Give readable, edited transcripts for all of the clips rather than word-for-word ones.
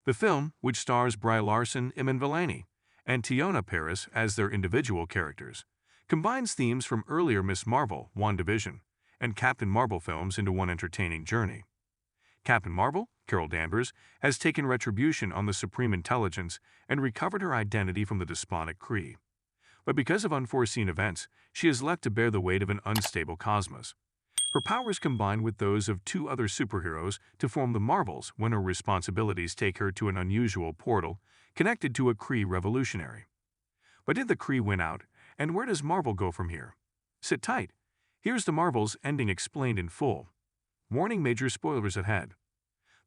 The film, which stars Brie Larson, Iman Vellani, and Teyonah Parris as their individual characters, combines themes from earlier Miss Marvel, WandaVision, and Captain Marvel films into one entertaining journey. Captain Marvel, Carol Danvers, has taken retribution on the Supreme Intelligence and recovered her identity from the despotic Kree. But because of unforeseen events, she is left to bear the weight of an unstable cosmos. Her powers combine with those of two other superheroes to form the Marvels when her responsibilities take her to an unusual portal connected to a Kree revolutionary. But did the Kree win out, and where does Marvel go from here? Sit tight. Here's the Marvels ending explained in full. Warning: major spoilers ahead.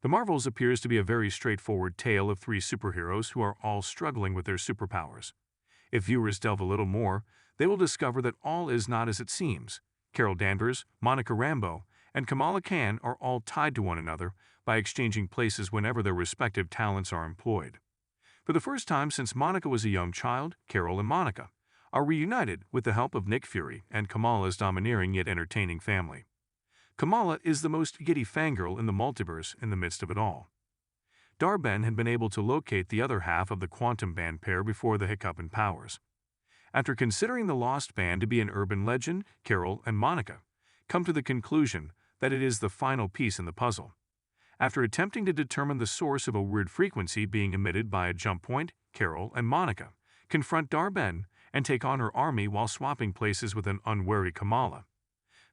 The Marvels appears to be a very straightforward tale of three superheroes who are all struggling with their superpowers. If viewers delve a little more, they will discover that all is not as it seems. Carol Danvers, Monica Rambeau, and Kamala Khan are all tied to one another by exchanging places whenever their respective talents are employed. For the first time since Monica was a young child, Carol and Monica are reunited with the help of Nick Fury and Kamala's domineering yet entertaining family. Kamala is the most giddy fangirl in the multiverse in the midst of it all. Dar-Ben had been able to locate the other half of the Quantum Band pair before the hiccup in powers. After considering the Lost Band to be an urban legend, Carol and Monica come to the conclusion that it is the final piece in the puzzle. After attempting to determine the source of a weird frequency being emitted by a jump point, Carol and Monica confront Dar-Ben and take on her army while swapping places with an unwary Kamala.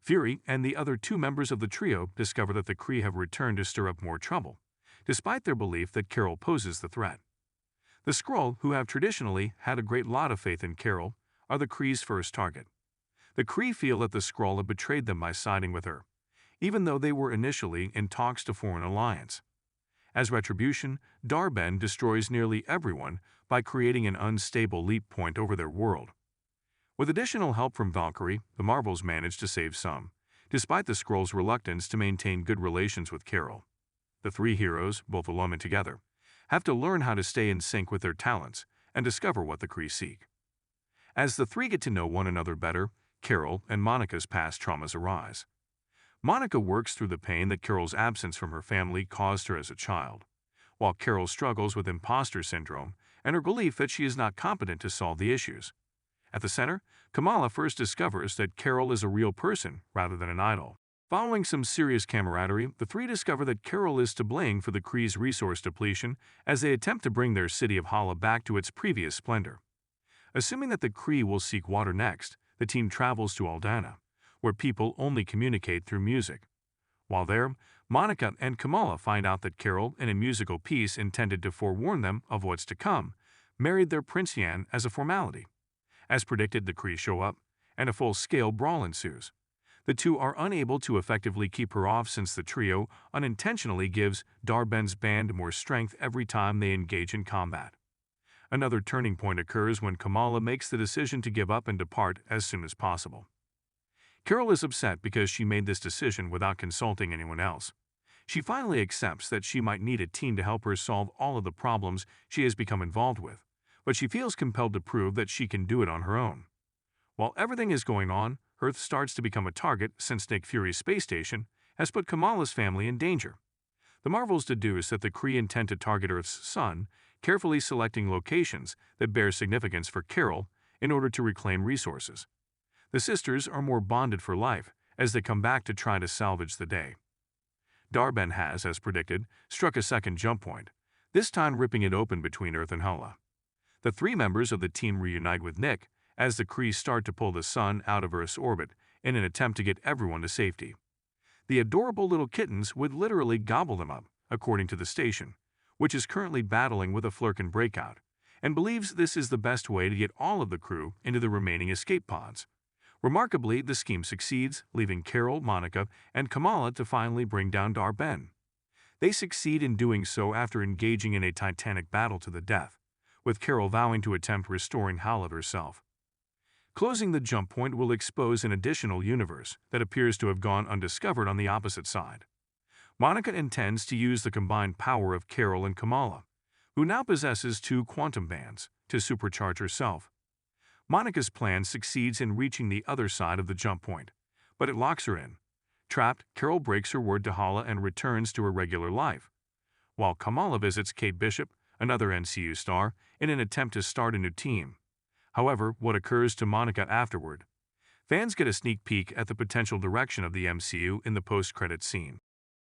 Fury and the other two members of the trio discover that the Kree have returned to stir up more trouble, despite their belief that Carol poses the threat. The Skrull, who have traditionally had a great lot of faith in Carol, are the Kree's first target. The Kree feel that the Skrull have betrayed them by siding with her, even though they were initially in talks to form an alliance. As retribution, Dar-Ben destroys nearly everyone by creating an unstable leap point over their world. With additional help from Valkyrie, the Marvels manage to save some, despite the Skrull's reluctance to maintain good relations with Carol. The three heroes, both alone and together, have to learn how to stay in sync with their talents and discover what the Kree seek. As the three get to know one another better, Carol and Monica's past traumas arise. Monica works through the pain that Carol's absence from her family caused her as a child, while Carol struggles with imposter syndrome and her belief that she is not competent to solve the issues. At the center, Kamala first discovers that Carol is a real person rather than an idol. Following some serious camaraderie, the three discover that Carol is to blame for the Kree's resource depletion as they attempt to bring their city of Hala back to its previous splendor. Assuming that the Kree will seek water next, the team travels to Aldana, where people only communicate through music. While there, Monica and Kamala find out that Carol, in a musical piece intended to forewarn them of what's to come, married their Prince Yan as a formality. As predicted, the Kree show up, and a full-scale brawl ensues. The two are unable to effectively keep her off since the trio unintentionally gives Dar-Ben's band more strength every time they engage in combat. Another turning point occurs when Kamala makes the decision to give up and depart as soon as possible. Carol is upset because she made this decision without consulting anyone else. She finally accepts that she might need a team to help her solve all of the problems she has become involved with, but she feels compelled to prove that she can do it on her own. While everything is going on, Earth starts to become a target since Nick Fury's space station has put Kamala's family in danger. The Marvels deduce that the Kree intend to target Earth's sun, carefully selecting locations that bear significance for Carol in order to reclaim resources. The sisters are more bonded for life as they come back to try to salvage the day. Dar-Ben has, as predicted, struck a second jump point, this time ripping it open between Earth and Hala. The three members of the team reunite with Nick as the Kree start to pull the sun out of Earth's orbit in an attempt to get everyone to safety. The adorable little kittens would literally gobble them up, according to the station, which is currently battling with a Flurkin breakout, and believes this is the best way to get all of the crew into the remaining escape pods. Remarkably, the scheme succeeds, leaving Carol, Monica, and Kamala to finally bring down Dar-Ben. They succeed in doing so after engaging in a titanic battle to the death, with Carol vowing to attempt restoring Hala herself. Closing the jump point will expose an additional universe that appears to have gone undiscovered on the opposite side. Monica intends to use the combined power of Carol and Kamala, who now possesses two quantum bands, to supercharge herself. Monica's plan succeeds in reaching the other side of the jump point, but it locks her in. Trapped, Carol breaks her word to Hala and returns to her regular life, while Kamala visits Kate Bishop, another MCU star, in an attempt to start a new team. However, what occurs to Monica afterward? Fans get a sneak peek at the potential direction of the MCU in the post-credits scene.